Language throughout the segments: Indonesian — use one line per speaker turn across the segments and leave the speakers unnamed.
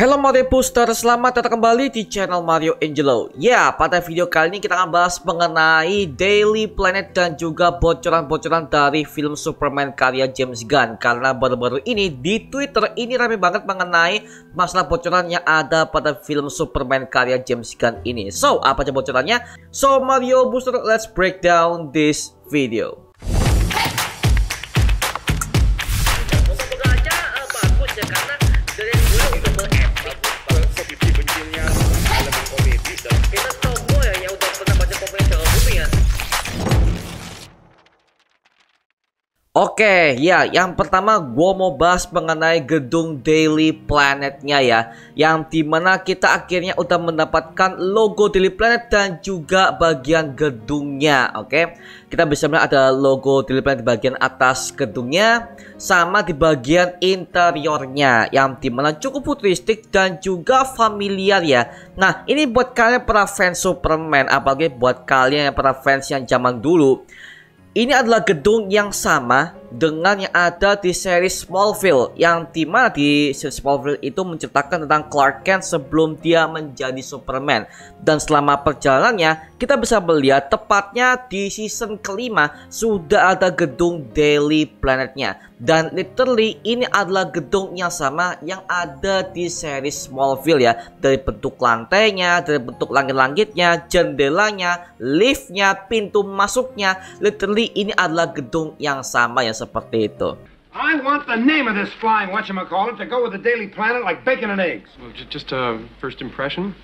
Halo Mario Booster, selamat datang kembali di channel Mario Angelo. Ya, pada video kali ini kita akan bahas mengenai Daily Planet dan juga bocoran-bocoran dari film Superman karya James Gunn. Karena baru-baru ini di Twitter ini rame banget mengenai masalah bocoran yang ada pada film Superman karya James Gunn ini. So, apa aja bocorannya? So, Mario Booster, let's break down this video. Oke, ya, yang pertama gue mau bahas mengenai gedung Daily Planet-nya ya, yang dimana kita akhirnya udah mendapatkan logo Daily Planet dan juga bagian gedungnya. Oke, kita bisa melihat ada logo Daily Planet di bagian atas gedungnya, sama di bagian interiornya, yang dimana cukup futuristik dan juga familiar ya. Nah, ini buat kalian para fans Superman, apalagi buat kalian yang para fans yang zaman dulu. Ini adalah gedung yang sama dengan yang ada di seri Smallville, yang dimana di seri Smallville itu menceritakan tentang Clark Kent sebelum dia menjadi Superman. Dan selama perjalanannya kita bisa melihat tepatnya di season kelima sudah ada gedung Daily Planet-nya. Dan literally ini adalah gedung yang sama yang ada di seri Smallville ya. Dari bentuk lantainya, dari bentuk langit-langitnya, jendelanya, liftnya, pintu masuknya, literally ini adalah gedung yang sama ya, seperti itu.
I want the name of this flying whatchamacallit to go with the Daily Planet like bacon and eggs.
Well, just a first impression.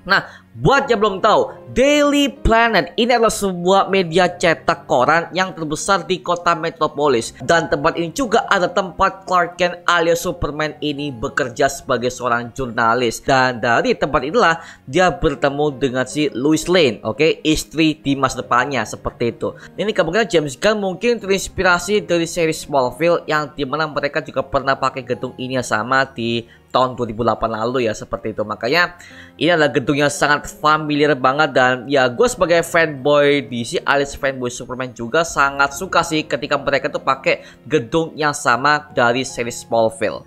Nah, buat yang belum tahu, Daily Planet ini adalah sebuah media cetak koran yang terbesar di kota metropolis. Dan tempat ini juga ada tempat Clark Kent alias Superman ini bekerja sebagai seorang jurnalis. Dan dari tempat inilah dia bertemu dengan si Lois Lane, oke, istri di masa depannya, seperti itu. Ini kemungkinan James Gunn mungkin terinspirasi dari seri Smallville, yang dimana mereka juga pernah pakai gedung ini yang sama di tahun 2008 lalu ya, seperti itu. Makanya ini adalah gedung yang sangat familiar banget. Dan ya, gue sebagai fanboy DC alias fanboy Superman juga sangat suka sih ketika mereka tuh pakai gedung yang sama dari seri Smallville.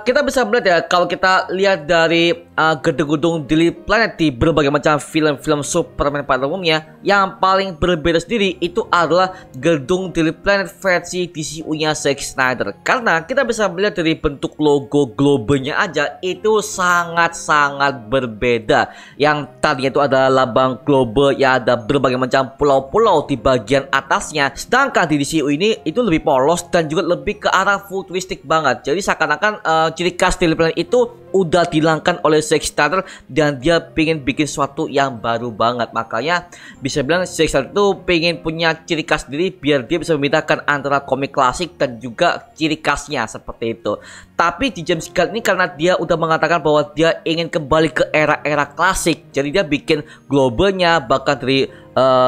Kita bisa melihat ya, kalau kita lihat dari gedung-gedung Daily Planet di berbagai macam film-film Superman pada umumnya, yang paling berbeda sendiri itu adalah gedung Daily Planet versi DCU-nya Zack Snyder. Karena kita bisa melihat dari bentuk logo globenya aja itu sangat-sangat berbeda. Yang tadinya itu ada lambang globe yang ada berbagai macam pulau-pulau di bagian atasnya, sedangkan di DCU ini itu lebih polos dan juga lebih ke arah futuristik banget. Jadi seakan-akan ciri khas Daily Planet itu udah dihilangkan oleh Zack Snyder dan dia pengen bikin sesuatu yang baru banget. Makanya bisa bilang Zack Snyder itu pengen punya ciri khas sendiri biar dia bisa membedakan antara komik klasik dan juga ciri khasnya, seperti itu. Tapi di James Gunn ini karena dia udah mengatakan bahwa dia ingin kembali ke era-era klasik, jadi dia bikin globenya bahkan dari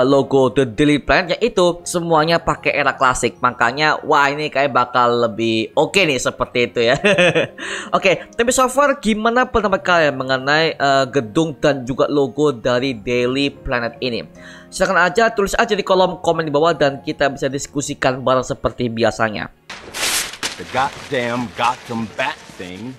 logo The Daily Planet itu semuanya pakai era klasik. Makanya wah, ini kayak bakal lebih oke nih, seperti itu ya. Oke, tapi so far gimana pendapat kalian mengenai gedung dan juga logo dari Daily Planet ini? Silahkan aja tulis aja di kolom komen di bawah dan kita bisa diskusikan bareng seperti biasanya.
The goddamn Gotham Bat thing.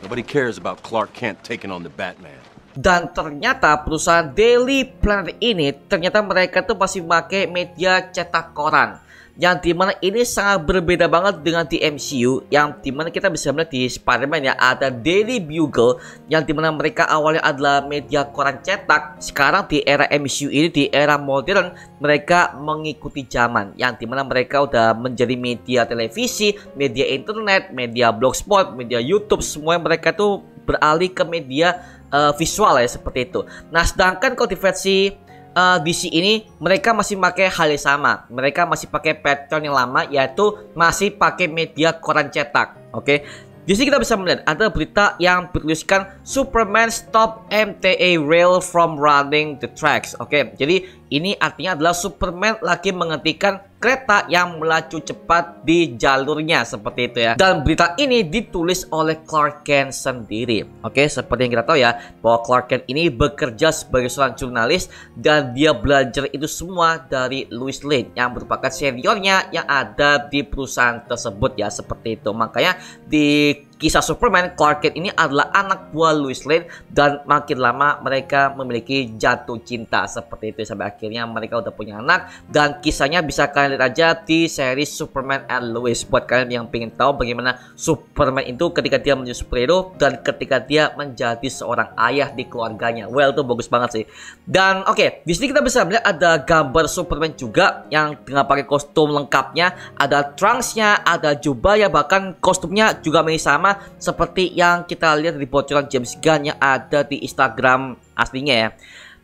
Nobody cares about Clark Kent taking on the Batman.
Dan ternyata perusahaan Daily Planet ini ternyata mereka tuh masih pakai media cetak koran, yang dimana ini sangat berbeda banget dengan di MCU, yang dimana kita bisa melihat di Spider-Man ya ada Daily Bugle, yang dimana mereka awalnya adalah media koran cetak. Sekarang di era MCU ini, di era modern, mereka mengikuti zaman, yang dimana mereka udah menjadi media televisi, media internet, media blogspot, media YouTube, semuanya mereka tuh beralih ke media visual ya, seperti itu. Nah, sedangkan kalau di versi DC ini mereka masih pakai hal yang sama. Mereka masih pakai pattern yang lama, yaitu masih pakai media koran cetak. Oke. Di sini kita bisa melihat ada berita yang bertuliskan Superman stop MTA rail from running the tracks. Oke, jadi ini artinya adalah Superman lagi menghentikan kereta yang melaju cepat di jalurnya, seperti itu ya. Dan berita ini ditulis oleh Clark Kent sendiri. Oke, seperti yang kita tahu ya, bahwa Clark Kent ini bekerja sebagai seorang jurnalis dan dia belajar itu semua dari Lois Lane yang merupakan seniornya yang ada di perusahaan tersebut ya, seperti itu. Makanya di kisah Superman, Clark Kent ini adalah anak buah Lois Lane dan makin lama mereka memiliki jatuh cinta seperti itu sampai akhirnya mereka udah punya anak, dan kisahnya bisa kalian lihat aja di series Superman and Lois buat kalian yang pengen tahu bagaimana Superman itu ketika dia menjadi superhero dan ketika dia menjadi seorang ayah di keluarganya. Well, itu bagus banget sih. Dan oke, di sini kita bisa melihat ada gambar Superman juga yang dengan pakai kostum lengkapnya, ada trunksnya, ada jubahnya, bahkan kostumnya juga masih sama seperti yang kita lihat di bocoran James Gunn yang ada di Instagram aslinya ya.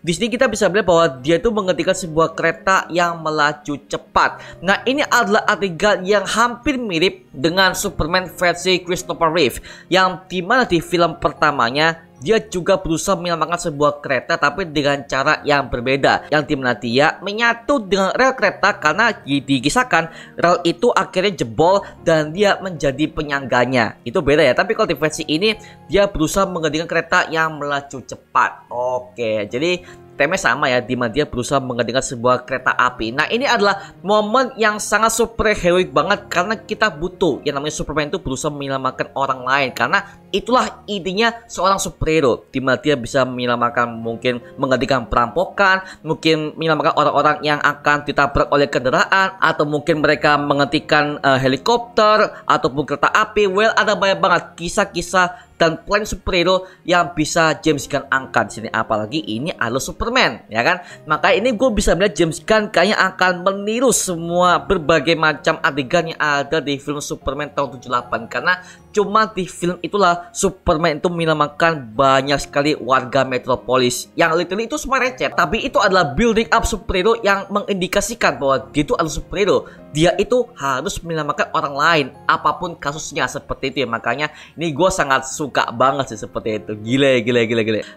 Di sini kita bisa melihat bahwa dia itu menghentikan sebuah kereta yang melaju cepat. Nah, ini adalah adegan yang hampir mirip dengan Superman versi Christopher Reeve, yang dimana di film pertamanya dia juga berusaha menyelamatkan sebuah kereta tapi dengan cara yang berbeda, yang dimana dia menyatu dengan rel kereta karena dikisahkan rel itu akhirnya jebol dan dia menjadi penyangganya. Itu beda ya, tapi kalau di versi ini dia berusaha menghentikan kereta yang melaju cepat. Oke, jadi temanya sama ya, dimana dia berusaha menghentikan sebuah kereta api. Nah, ini adalah momen yang sangat superheroik banget karena kita butuh yang namanya Superman itu berusaha menyelamatkan orang lain, karena itulah idenya seorang superhero, dimana dia bisa menyelamatkan, mungkin menghentikan perampokan, mungkin menyelamatkan orang-orang yang akan ditabrak oleh kendaraan, atau mungkin mereka menghentikan helikopter ataupun kereta api. Well, ada banyak banget kisah-kisah dan plan superhero yang bisa James Gunn angkat di sini, apalagi ini adalah Superman, ya kan? Makanya ini gue bisa melihat James Gunn kayaknya akan meniru semua berbagai macam adegan yang ada di film Superman tahun 78, karena cuma di film itulah Superman itu menyelamatkan banyak sekali warga metropolis yang literally itu semua receh, tapi itu adalah building up superhero yang mengindikasikan bahwa dia itu adalah superhero. Dia itu harus menyelamatkan orang lain apapun kasusnya, seperti itu ya. Makanya ini gue sangat suka banget sih seperti itu. Gile.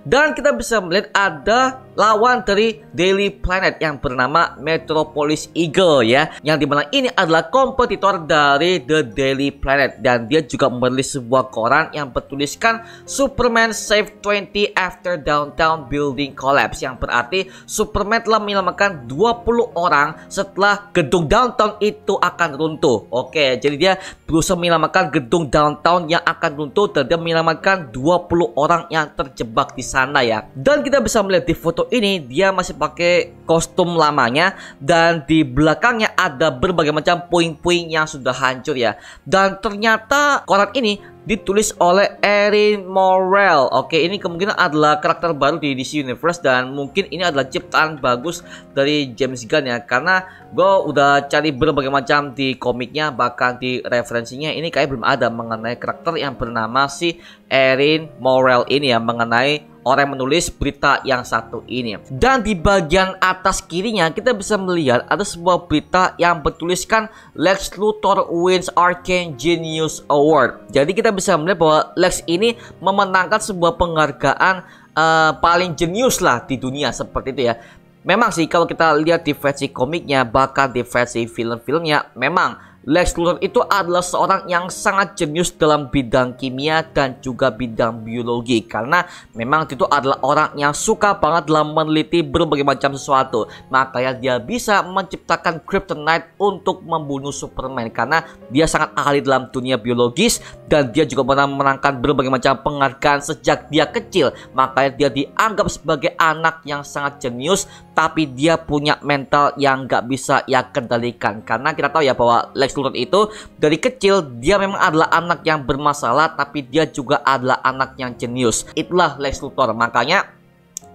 Dan kita bisa melihat ada lawan dari Daily Planet yang bernama Metropolis Eagle ya, yang dimana ini adalah kompetitor dari The Daily Planet, dan dia juga merilis sebuah koran yang bertuliskan Superman save 20 after downtown building collapse, yang berarti Superman telah menyelamatkan 20 orang setelah gedung downtown itu akan runtuh. Oke, jadi dia berusaha menyelamatkan gedung downtown yang akan runtuh dan dia menyelamatkan 20 orang yang terjebak di sana ya. Dan kita bisa melihat di foto ini dia masih pakai kostum lamanya, dan di belakangnya ada berbagai macam puing-puing yang sudah hancur ya. Dan ternyata koran ini ditulis oleh Erin Morrell. Oke, ini kemungkinan adalah karakter baru di DC Universe, dan mungkin ini adalah ciptaan bagus dari James Gunn ya, karena gue udah cari berbagai macam di komiknya, bahkan di referensinya ini kayak belum ada mengenai karakter yang bernama si Erin Morrell ini ya, mengenai orang yang menulis berita yang satu ini. Dan di bagian atas kirinya kita bisa melihat ada sebuah berita yang bertuliskan Lex Luthor wins Arcane Genius Award. Jadi kita bisa melihat bahwa Lex ini memenangkan sebuah penghargaan paling jenius lah di dunia, seperti itu ya. Memang sih kalau kita lihat di versi komiknya, bahkan di versi film-filmnya, memang Lex Luthor itu adalah seorang yang sangat jenius dalam bidang kimia dan juga bidang biologi, karena memang itu adalah orang yang suka banget dalam meneliti berbagai macam sesuatu. Makanya dia bisa menciptakan kryptonite untuk membunuh Superman, karena dia sangat ahli dalam dunia biologis, dan dia juga pernah menangkan berbagai macam penghargaan sejak dia kecil. Makanya dia dianggap sebagai anak yang sangat jenius, tapi dia punya mental yang gak bisa ia kendalikan, karena kita tahu ya bahwa Lex Luthor itu dari kecil dia memang adalah anak yang bermasalah, tapi dia juga adalah anak yang jenius. Itulah Lex Luthor. Makanya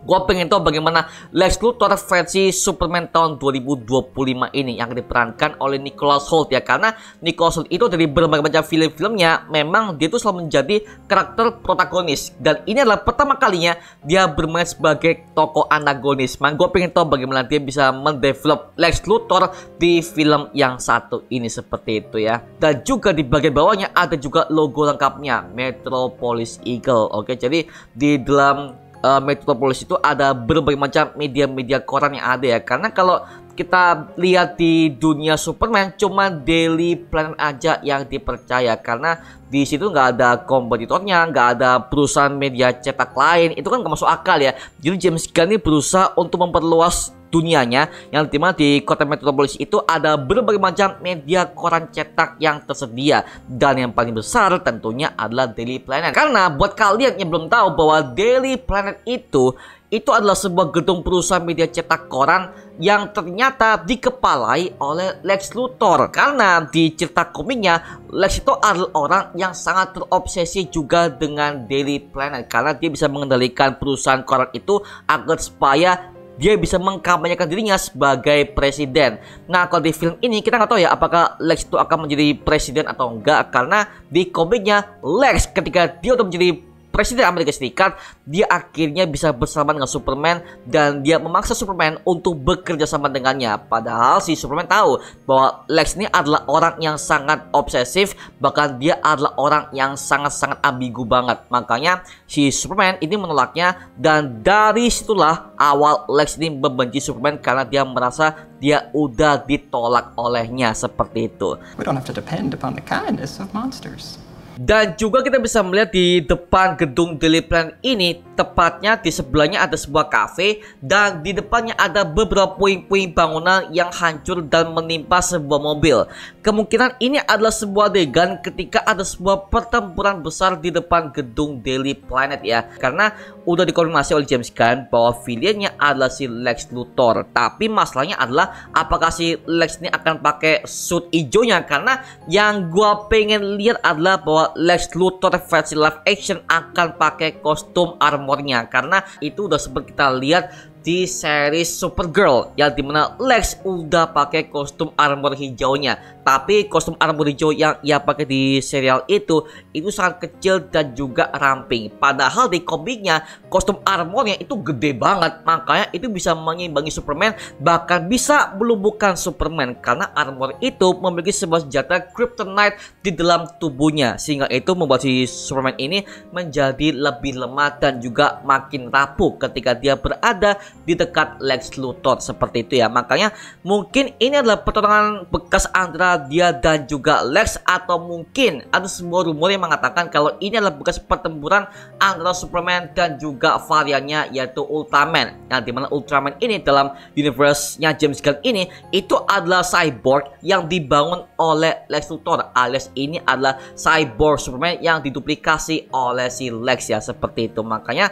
gue pengen tahu bagaimana Lex Luthor versi Superman tahun 2025 ini yang diperankan oleh Nicholas Hoult ya, karena Nicholas Hoult itu dari berbagai macam film-filmnya memang dia itu selalu menjadi karakter protagonis, dan ini adalah pertama kalinya dia bermain sebagai tokoh antagonis. Man, gue pengen tahu bagaimana dia bisa mendevelop Lex Luthor di film yang satu ini, seperti itu ya. Dan juga di bagian bawahnya ada juga logo lengkapnya Metropolis Eagle. Oke, jadi di dalam Metropolis itu ada berbagai macam media-media koran yang ada ya, karena kalau kita lihat di dunia Superman cuma Daily Planet aja yang dipercaya, karena di situ nggak ada kompetitornya, nggak ada perusahaan media cetak lain. Itu kan nggak masuk akal ya. Jadi James Gunn ini berusaha untuk memperluas dunianya, yang dimana di kota metropolis itu ada berbagai macam media koran cetak yang tersedia, dan yang paling besar tentunya adalah Daily Planet. Karena buat kalian yang belum tahu bahwa Daily Planet itu adalah sebuah gedung perusahaan media cetak koran yang ternyata dikepalai oleh Lex Luthor. Karena di cerita komiknya, Lex itu adalah orang yang sangat terobsesi juga dengan Daily Planet, karena dia bisa mengendalikan perusahaan koran itu agar supaya dia bisa mengkampanyekan dirinya sebagai presiden. Nah, kalau di film ini kita nggak tahu ya apakah Lex itu akan menjadi presiden atau enggak, karena di komiknya Lex ketika dia udah menjadi Presiden Amerika Serikat, dia akhirnya bisa bersama dengan Superman dan dia memaksa Superman untuk bekerja sama dengannya. Padahal si Superman tahu bahwa Lex ini adalah orang yang sangat obsesif, bahkan dia adalah orang yang sangat-sangat ambigu banget. Makanya si Superman ini menolaknya, dan dari situlah awal Lex ini membenci Superman karena dia merasa dia udah ditolak olehnya, seperti itu.
We don't have to depend upon the kindness of monsters.
Dan juga kita bisa melihat di depan gedung Daily Planet ini, tepatnya di sebelahnya ada sebuah kafe, dan di depannya ada beberapa puing-puing bangunan yang hancur dan menimpa sebuah mobil. Kemungkinan ini adalah sebuah adegan ketika ada sebuah pertempuran besar di depan gedung Daily Planet ya. Karena udah dikonfirmasi oleh James Gunn bahwa villainnya adalah si Lex Luthor. Tapi masalahnya adalah apakah si Lex ini akan pakai suit hijaunya, karena yang gua pengen lihat adalah bahwa Lex Luthor versi live action akan pakai kostum armornya, karena itu udah sempat kita lihat di series Supergirl yang dimana Lex udah pakai kostum armor hijaunya. Tapi kostum armor hijau yang ia pakai di serial itu sangat kecil dan juga ramping. Padahal di komiknya kostum armornya itu gede banget, makanya itu bisa mengimbangi Superman, bahkan bisa melumpuhkan Superman karena armor itu memiliki sebuah senjata kryptonite di dalam tubuhnya, sehingga itu membuat si Superman ini menjadi lebih lemah dan juga makin rapuh ketika dia berada di dekat Lex Luthor, seperti itu ya. Makanya mungkin ini adalah pertarungan bekas antara dia dan juga Lex, atau mungkin ada sebuah rumor yang mengatakan kalau ini adalah bekas pertempuran antara Superman dan juga variannya yaitu Ultraman, yang dimana Ultraman ini dalam universe-nya James Gunn ini itu adalah cyborg yang dibangun oleh Lex Luthor, alias ini adalah cyborg Superman yang diduplikasi oleh si Lex ya, seperti itu. Makanya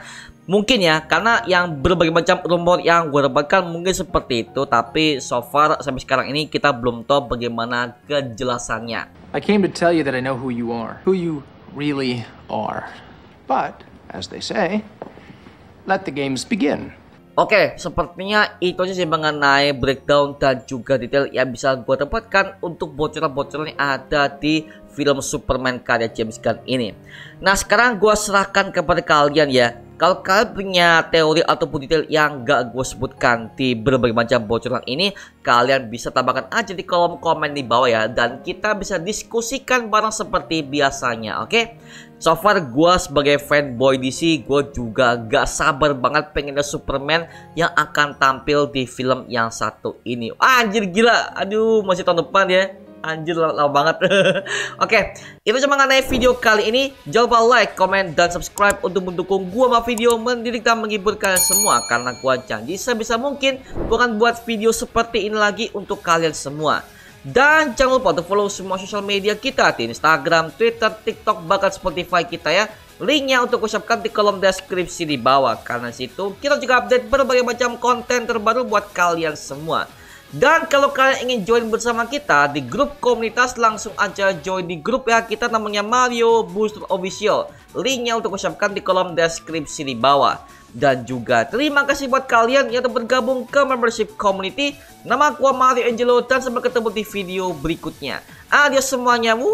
mungkin ya, karena yang berbagai macam rumor yang gue dapatkan mungkin seperti itu, tapi so far sampai sekarang ini kita belum tahu bagaimana kejelasannya.
I came to tell you that I know who you are, who you really are. But, as they say, let the games begin.
Oke, sepertinya itu aja sih mengenai breakdown dan juga detail yang bisa gue dapatkan untuk bocoran-bocoran yang ada di film Superman karya James Gunn ini. Nah, sekarang gue serahkan kepada kalian ya. Kalau kalian punya teori ataupun detail yang gak gue sebutkan di berbagai macam bocoran ini, kalian bisa tambahkan aja di kolom komen di bawah ya, dan kita bisa diskusikan bareng seperti biasanya, oke? So far gue sebagai fanboy DC, gue juga gak sabar banget pengen ada Superman yang akan tampil di film yang satu ini. Anjir gila, aduh masih tahun depan ya. Anjir lama banget. Oke, itu cuma mengenai video kali ini. Jangan lupa like, comment, dan subscribe untuk mendukung gua sama video mendidik dan menghibur kalian semua. Karena gua janji sebisa mungkin gua akan buat video seperti ini lagi untuk kalian semua. Dan jangan lupa untuk follow semua sosial media kita di Instagram, Twitter, TikTok, bahkan Spotify kita ya. Linknya untuk gue siapkan di kolom deskripsi di bawah. Karena situ kita juga update berbagai macam konten terbaru buat kalian semua. Dan kalau kalian ingin join bersama kita di grup komunitas, langsung aja join di grup ya. Kita namanya Mario Booster Official. Linknya untuk gue siapkan di kolom deskripsi di bawah. Dan juga terima kasih buat kalian yang telah bergabung ke membership community. Nama gua Mario Angelo, dan sampai ketemu di video berikutnya. Adios semuanya. Wuh.